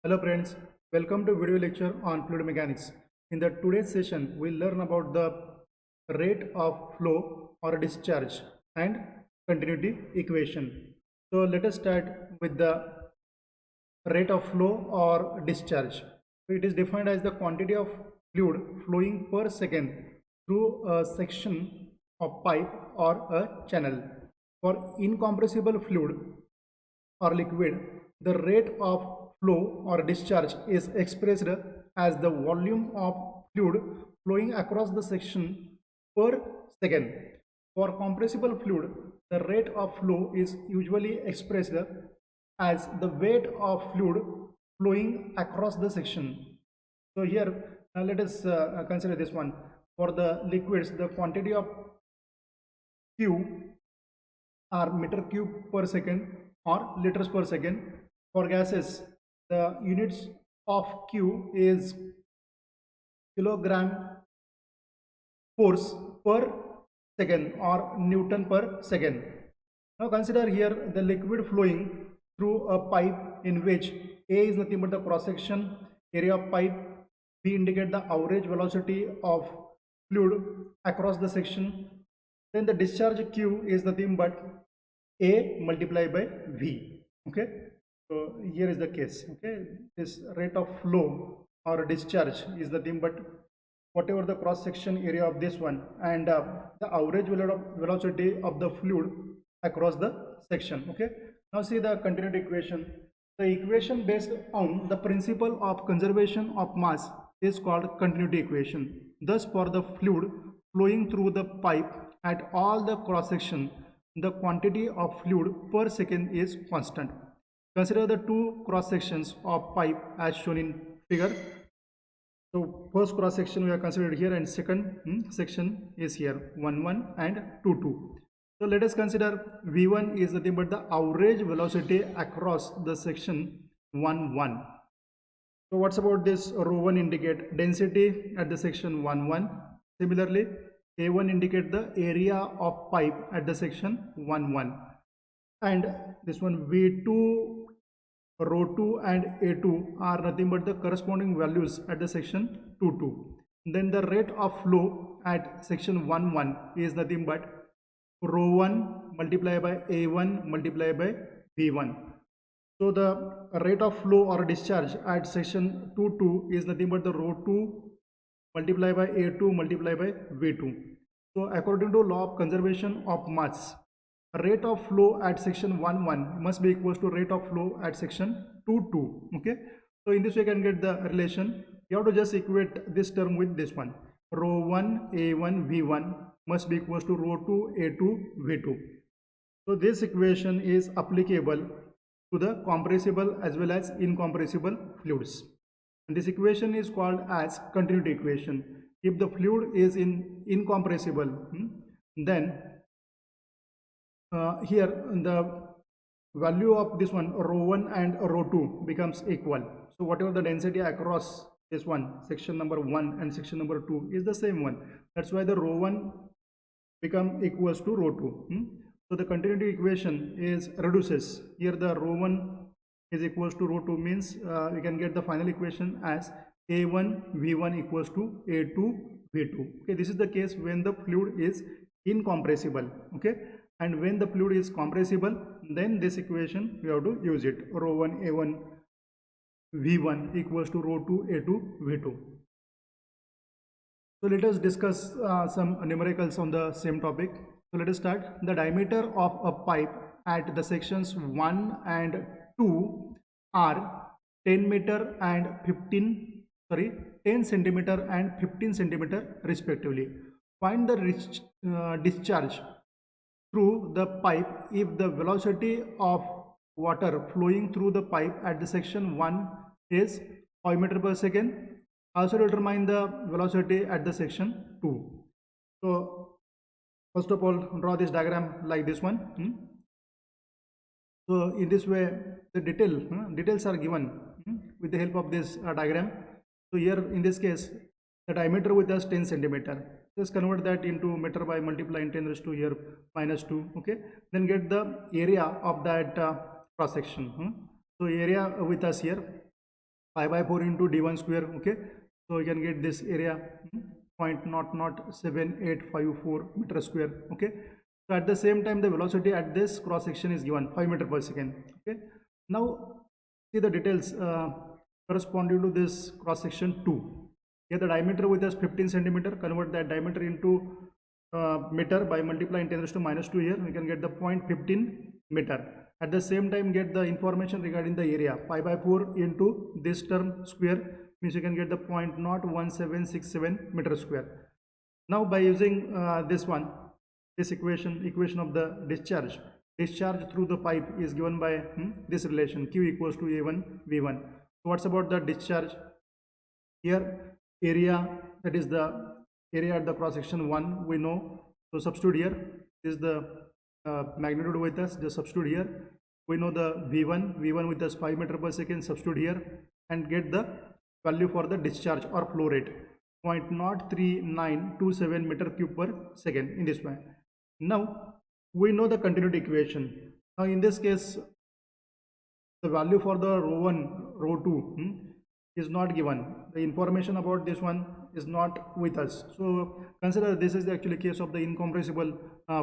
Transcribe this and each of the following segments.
Hello friends, welcome to video lecture on fluid mechanics. In the today's session, we'll learn about the rate of flow or discharge and continuity equation. So let us start with the rate of flow or discharge. It is defined as the quantity of fluid flowing per second through a section of pipe or a channel. For incompressible fluid or liquid, the rate of flow or discharge is expressed as the volume of fluid flowing across the section per second. For compressible fluid, the rate of flow is usually expressed as the weight of fluid flowing across the section. So here, let us consider this one. For the liquids, the quantity of Q are meter cube per second or liters per second. For gases, the units of Q is kilogram force per second or Newton per second. Now consider here the liquid flowing through a pipe in which A is nothing but the cross section area of pipe, B indicate the average velocity of fluid across the section, then the discharge Q is nothing but A multiplied by V. Okay, so here is the case. Okay, this rate of flow or discharge is nothing but whatever the cross section area of this one and the average velocity of the fluid across the section. Okay, now see the continuity equation. The equation based on the principle of conservation of mass is called continuity equation. Thus, for the fluid flowing through the pipe at all the cross section, the quantity of fluid per second is constant. Consider the two cross sections of pipe as shown in figure. So first cross section we have considered here, and second section is here 1 and 2. So let us consider V1 is nothing but the average velocity across the section 1. So what's about this rho 1 indicate density at the section 1. Similarly, A1 indicate the area of pipe at the section 1, and this one V2, rho 2 and A2 are nothing but the corresponding values at the section 2. Then the rate of flow at section 1 is nothing but rho 1 multiplied by A1 multiplied by V1. So the rate of flow or discharge at section 2 is nothing but the rho 2 multiplied by A2 multiplied by V2. So according to law of conservation of mass, rate of flow at section 1 must be equals to rate of flow at section 2. Okay, so in this way you can get the relation. You have to just equate this term with this one. Rho 1 A1 V1 must be equals to rho 2 A2 V2. So this equation is applicable to the compressible as well as incompressible fluids. And this equation is called as continuity equation. If the fluid is incompressible, then here the value of this one rho 1 and rho 2 becomes equal. So whatever the density across this one section number 1 and section number 2 is the same one. That's why the rho 1 become equals to rho 2. So the continuity equation is reduces. Here the rho 1 is equals to rho 2 means we can get the final equation as A1 V1 equals to A2 V2. Okay, this is the case when the fluid is incompressible. Okay, and when the fluid is compressible, then this equation we have to use it. Rho 1 A1 V1 equals to rho 2 A2 V2. So let us discuss some numericals on the same topic. So let us start. The diameter of a pipe at the sections 1 and 2 are 10 meter and 10 centimeter and 15 centimeter respectively. Find the discharge through the pipe if the velocity of water flowing through the pipe at the section 1 is 5 meter per second. Also determine the velocity at the section 2. So first of all, draw this diagram like this one. So in this way the details are given with the help of this diagram. So here in this case the diameter with us 10 centimeter. Just convert that into meter by multiplying 10 raised to here minus 2. Okay, then get the area of that cross section. So area with us here pi by 4 into d1 square. Okay, so you can get this area 0.07854 meter square. Okay, so at the same time the velocity at this cross section is given 5 meter per second. Okay, now see the details corresponding to this cross section 2. Here the diameter with us 15 centimeter. Convert that diameter into meter by multiplying 10 raised to -2. Here we can get the 0.15 meter. At the same time get the information regarding the area. Pi by 4 into this term square means you can get the 0.01767 meter square. Now by using this equation of the discharge through the pipe is given by this relation, Q equals to A1 V1. So what's about the discharge? Here area, that is the area at the cross section 1 we know, so substitute here. This is the magnitude with us, just substitute here. We know the V1 with us 5 meter per second, substitute here and get the value for the discharge or flow rate 0.03927 meter cube per second in this way. Now we know the continuity equation. Now in this case the value for the rho1 rho2 is not given. The information about this one is not with us, so consider this is the actually case of the incompressible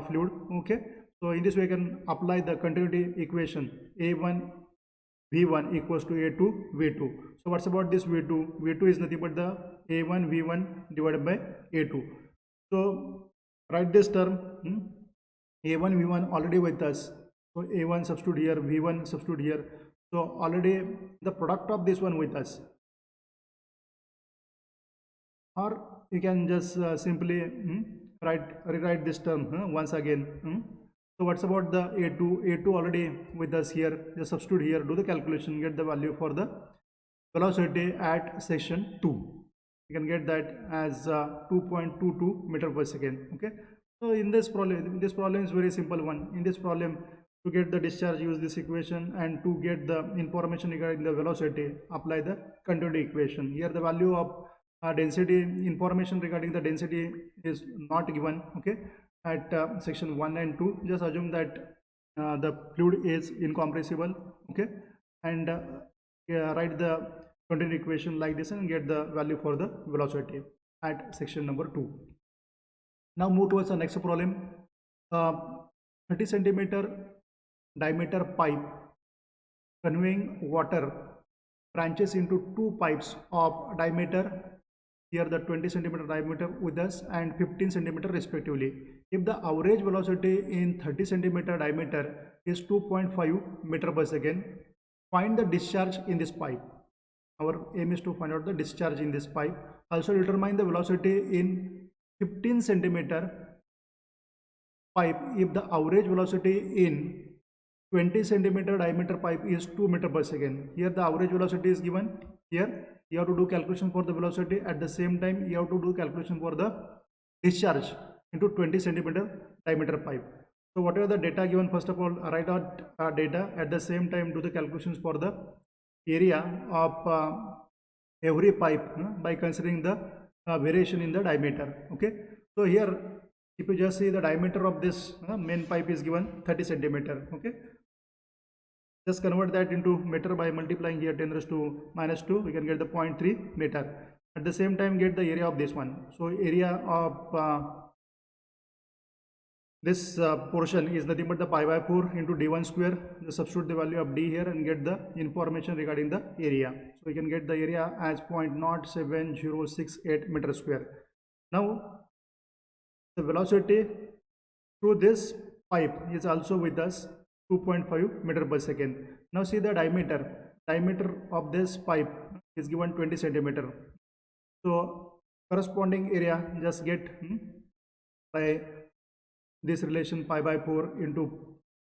fluid. Okay, so in this way you can apply the continuity equation A1 V1 equals to A2 V2. So what's about this V2? V2 is nothing but the A1 V1 divided by A2. So write this term A1 V1 already with us, so A1 substitute here, V1 substitute here, so already the product of this one with us. Or you can just simply rewrite this term once again. So what's about the A2 already with us here, just substitute here, do the calculation, get the value for the velocity at section 2. You can get that as 2.22 meter per second. Okay, so in this problem is very simple one. In this problem, to get the discharge, use this equation, and to get the information regarding the velocity, apply the continuity equation. Here the value of density information regarding the density is not given. Okay, at section 1 and 2, just assume that the fluid is incompressible. Okay, and write the continuity equation like this and get the value for the velocity at section number 2. Now move towards the next problem. 30 centimeter diameter pipe conveying water branches into two pipes of diameter, here the 20 centimeter diameter with us and 15 centimeter respectively. If the average velocity in 30 centimeter diameter is 2.5 meter per second, find the discharge in this pipe. Our aim is to find out the discharge in this pipe. Also determine the velocity in 15 centimeter pipe if the average velocity in 20 centimeter diameter pipe is 2 meter per second. Here the average velocity is given. Here you have to do calculation for the velocity. At the same time you have to do calculation for the discharge into 20 centimeter diameter pipe. So whatever the data given, first of all write out data, at the same time do the calculations for the area of every pipe by considering the variation in the diameter. Okay, so here if you just see the diameter of this main pipe is given 30 centimeter. Okay, just convert that into meter by multiplying here 10 raised to -2, we can get the 0.3 meter. At the same time get the area of this one. So area of this portion is nothing but the pi by 4 into d1 square. Just substitute the value of d here and get the information regarding the area. So you can get the area as 0.07068 meter square. Now the velocity through this pipe is also with us 2.5 meter per second. Now see the diameter of this pipe is given 20 centimeter. So corresponding area just get by this relation pi by 4 into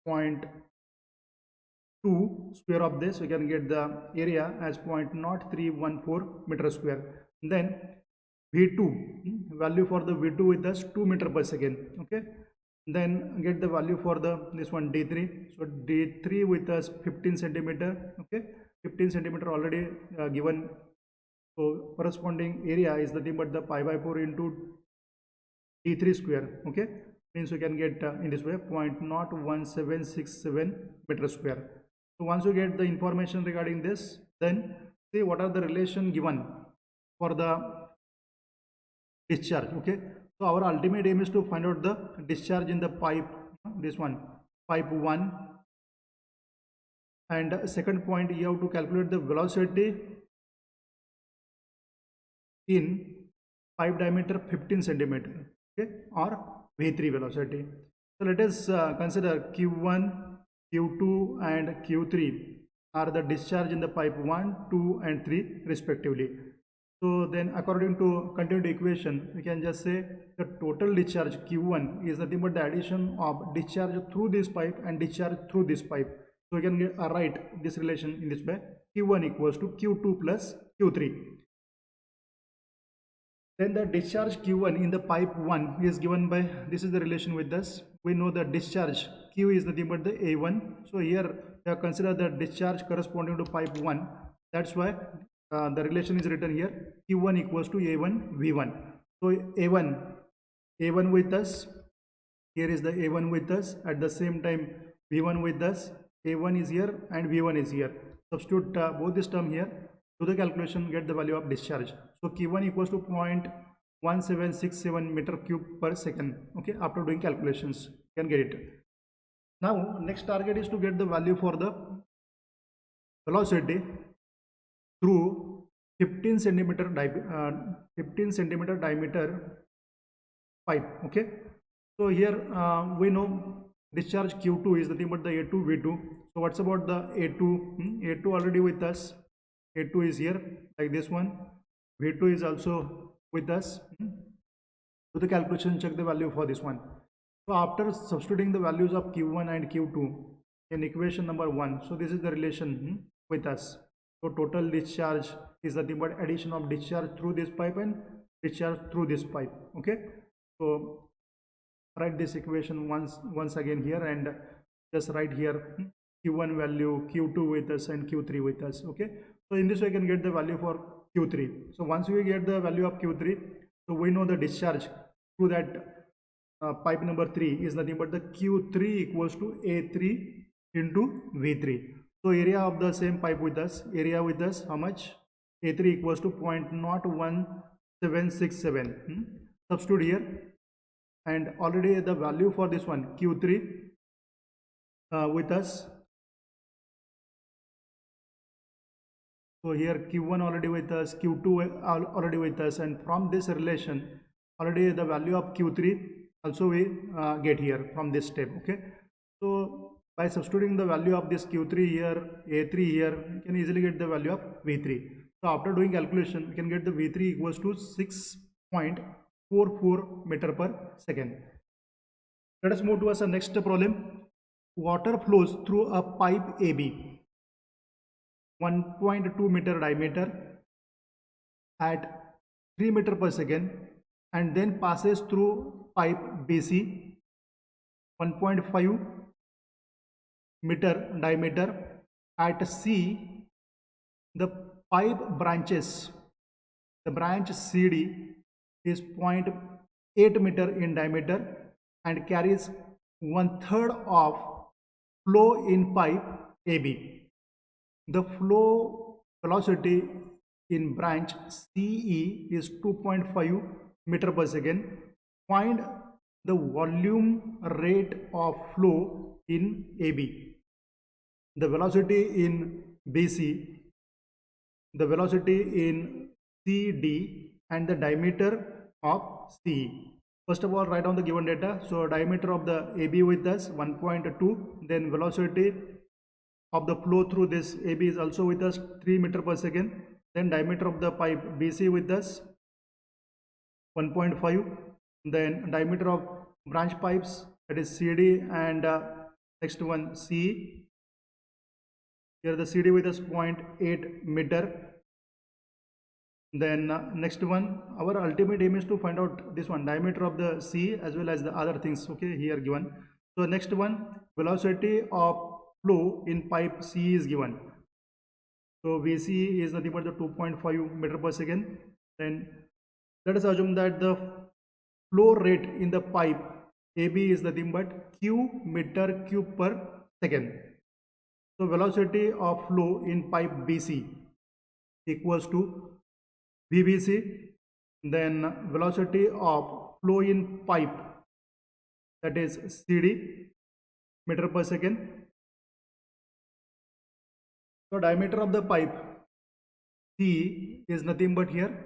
0.2 square of this, we can get the area as 0.0314 meter square. Then V2 value for the V2 with us 2 meter per second. Okay, then get the value for the this one D3. So D3 with us 15 centimeter. Okay, 15 centimeter already given. So corresponding area is nothing but the pi by 4 into D3 square. Okay, means we can get in this way 0.01767 meter square. So once you get the information regarding this, then say what are the relation given for the discharge. Okay, so our ultimate aim is to find out the discharge in the pipe, this one, pipe 1, and second point, you have to calculate the velocity in pipe diameter 15 centimeter, okay, or V3 velocity. So let us consider Q1, Q2 and Q3 are the discharge in the pipe 1, 2 and 3 respectively. So then according to continuity equation, we can just say the total discharge Q1 is nothing but the addition of discharge through this pipe and discharge through this pipe. So we can write this relation in this way: Q1 equals to Q2 plus Q3. Then the discharge Q1 in the pipe 1 is given by, this is the relation with us. We know the discharge Q is nothing but the A1. So here we have considered the discharge corresponding to pipe 1. That's why the relation is written here: Q1 equals to A1 V1. So A1 with us. Here is the A1 with us. At the same time V1 with us. A1 is here and V1 is here. Substitute both this term here. Do the calculation, get the value of discharge. So Q1 equals to 0.1767 meter cube per second. Okay, after doing calculations, you can get it. Now, next target is to get the value for the velocity through 15 centimeter diameter pipe. Okay, so here we know discharge Q2 is nothing but the A2 V2. So what's about the A2? A2 already with us. A2 is here like this one. V2 is also with us. Do the calculation, check the value for this one. So after substituting the values of Q1 and Q2 in equation number 1, so this is the relation with us. So total discharge is nothing but addition of discharge through this pipe and discharge through this pipe. Okay, so write this equation once again here, and just write here Q1 value, Q2 with us and Q3 with us. Okay, so in this way I can get the value for Q3. So once we get the value of Q3, so we know the discharge through that pipe number 3 is nothing but the Q3 equals to A3 into V3. So area of the same pipe with us, how much? A3 equals to 0.01767. Substitute here, and already the value for this one Q3 with us. So here Q1 already with us, Q2 already with us, and from this relation already the value of Q3 also we get here from this step. Okay, so by substituting the value of this Q3 here, A3 here, you can easily get the value of V3. So after doing calculation, we can get the V3 equals to 6.44 meter per second. Let us move towards the next problem. Water flows through a pipe AB 1.2 meter diameter at 3 meter per second, and then passes through pipe BC 1.5 meter diameter at C. The pipe branches, the branch CD is 0.8 meter in diameter and carries 1/3 of flow in pipe AB. The flow velocity in branch CE is 2.5 meter per second. Find the volume rate of flow in AB. The velocity in BC, the velocity in CD, and the diameter of CE. First of all, write down the given data. So diameter of the AB with us 1.2, then velocity of the flow through this AB is also with us 3 meter per second, then diameter of the pipe BC with us 1.5, then diameter of branch pipes, that is CD, and next one CE. Here the CD with us 0.8 meter. Then next one, our ultimate aim is to find out this one, diameter of the C as well as the other things. Okay, here given. So next one, velocity of flow in pipe C is given. So VC is nothing but the 2.5 meter per second. Then let us assume that the flow rate in the pipe AB is nothing but Q meter cube per second. So velocity of flow in pipe BC equals to VBC, then velocity of flow in pipe, that is CD, meter per second. So diameter of the pipe C is nothing but here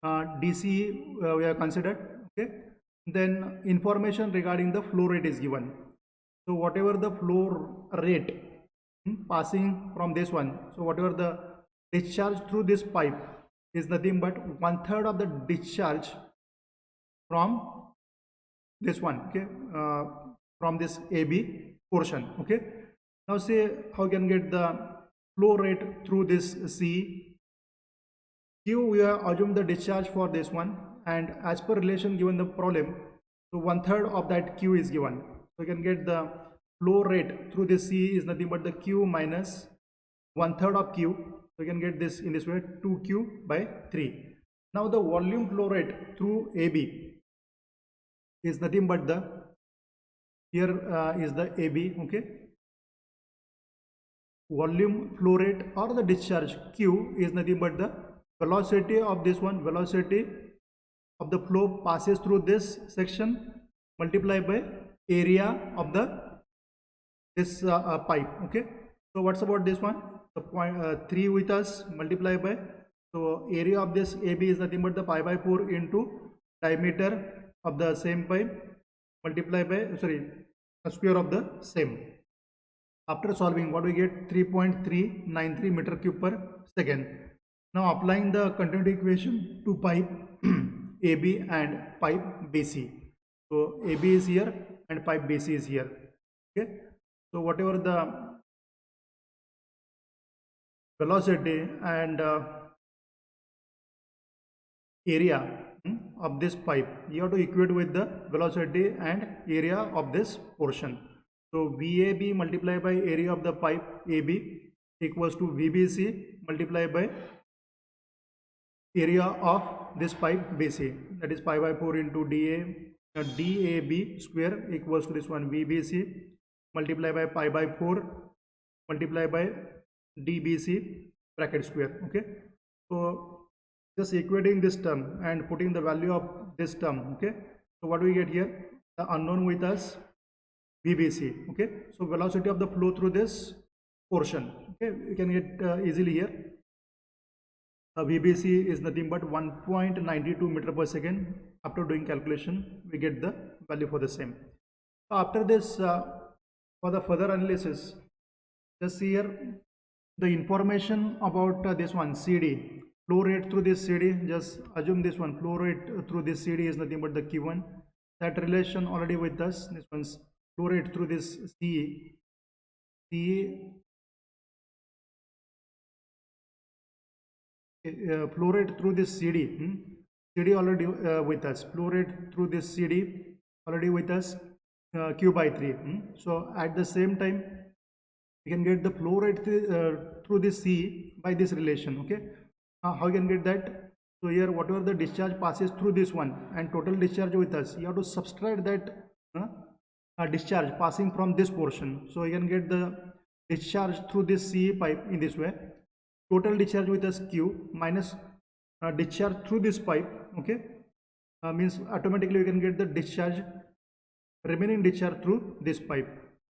DC we have considered. Okay, then information regarding the flow rate is given. So whatever the flow rate passing from this one, so whatever the discharge through this pipe is nothing but 1/3 of the discharge from this one. Okay, from this AB portion. Okay, now say how can get the flow rate through this C. Q, we have assumed the discharge for this one, and as per relation given the problem, so 1/3 of that Q is given. So you can get the flow rate through this C is nothing but the Q minus 1/3 of Q. So you can get this in this way, 2Q by 3. Now the volume flow rate through AB is nothing but the, here is the AB. Okay, volume flow rate or the discharge Q is nothing but the velocity of this one, velocity of the flow passes through this section multiplied by area of the this pipe. Okay, so what's about this one, the point 3 with us multiply by, so area of this AB is nothing but the pi by 4 into diameter of the same pipe multiply by, sorry, a square of the same. After solving, what we get, 3.393 meter cube per second. Now applying the continuity equation to pipe AB and pipe BC. So AB is here and pipe BC is here. Okay, so whatever the velocity and area of this pipe, you have to equate with the velocity and area of this portion. So VAB multiplied by area of the pipe AB equals to VBC multiplied by area of this pipe BC, that is pi by 4 into DAB square equals to this one VBC multiplied by pi by 4 multiplied by DBC bracket square. Okay, so just equating this term and putting the value of this term. Okay, so what do we get here, the unknown with us VBC. Okay, so velocity of the flow through this portion. Okay, you can get easily here. VBC is nothing but 1.92 meter per second. After doing calculation, we get the value for the same. After this, for the further analysis, just see here the information about this one CD, flow rate through this CD. Just assume this one, flow rate through this CD is nothing but the Q1. That relation already with us. This one's flow rate through this CE. Flow rate through this CD. CD already with us. Flow rate through this CD already with us. Q by 3. So at the same time, we can get the flow rate through this C by this relation. Okay, how you can get that? So here whatever the discharge passes through this one and total discharge with us, you have to subtract that discharge passing from this portion. So you can get the discharge through this C pipe in this way. Total discharge with us Q minus discharge through this pipe. Okay, means automatically we can get the discharge, remaining discharge through this pipe.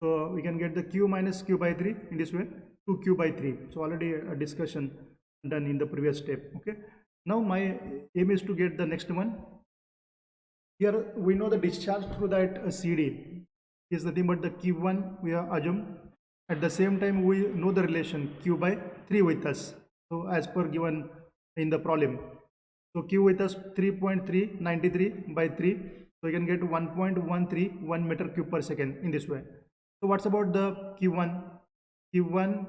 So we can get the Q minus Q by 3 in this way, 2Q by 3. So already a discussion done in the previous step. Okay, now my aim is to get the next one. Here we know the discharge through that CD is nothing but the Q1 we have assumed. At the same time, we know the relation Q by 3 with us. So as per given in the problem, so Q with us 3.393 by 3. So you can get 1.131 meter cube per second in this way. So what's about the Q1? Q1,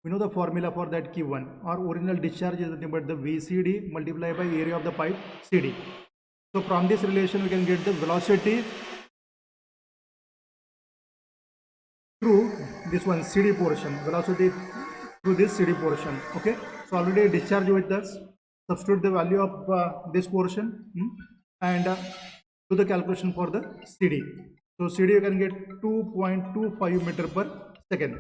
we know the formula for that Q1. Our original discharge is nothing but the VCD multiplied by area of the pipe CD. So from this relation, we can get the velocity through this one CD portion, velocity through this CD portion. Okay, so already discharge with us. Substitute the value of this portion and do the calculation for the CD. So CD you can get 2.25 meter per second.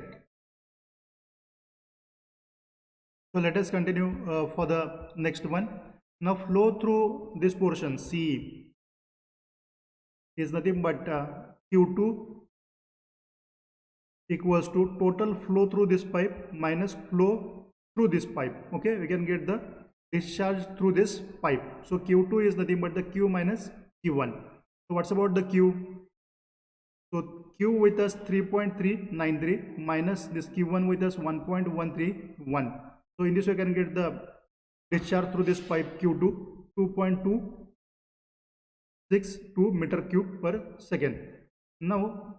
So let us continue for the next one. Now flow through this portion C is nothing but Q2 equals to total flow through this pipe minus flow through this pipe. Okay, we can get the discharge through this pipe. So Q2 is nothing but the Q minus Q1. So what's about the Q? So Q with us 3.393 minus this Q1 with us 1.131. So in this way, you can get the discharge through this pipe Q2 2.262 meter cube per second. Now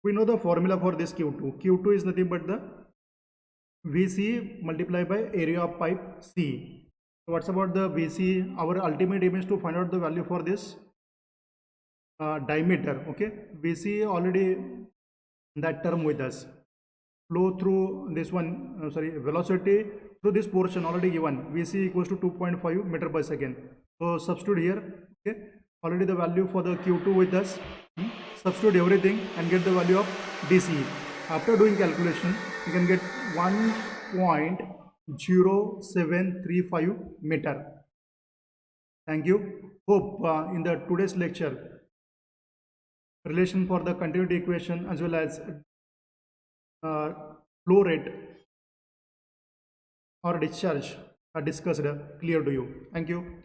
we know the formula for this Q2. Q2 is nothing but the VC multiplied by area of pipe C. So what's about the VC? Our ultimate aim is to find out the value for this diameter. Okay, VC already that term with us. Flow through this one, velocity through this portion already given. VC equals to 2.5 meter per second. So substitute here. Okay, already the value for the Q2 with us. Substitute everything and get the value of DC. After doing calculation, you can get 1.0735 meter. Thank you. Hope in the today's lecture, relation for the continuity equation as well as flow rate or discharge are discussed clear to you. Thank you.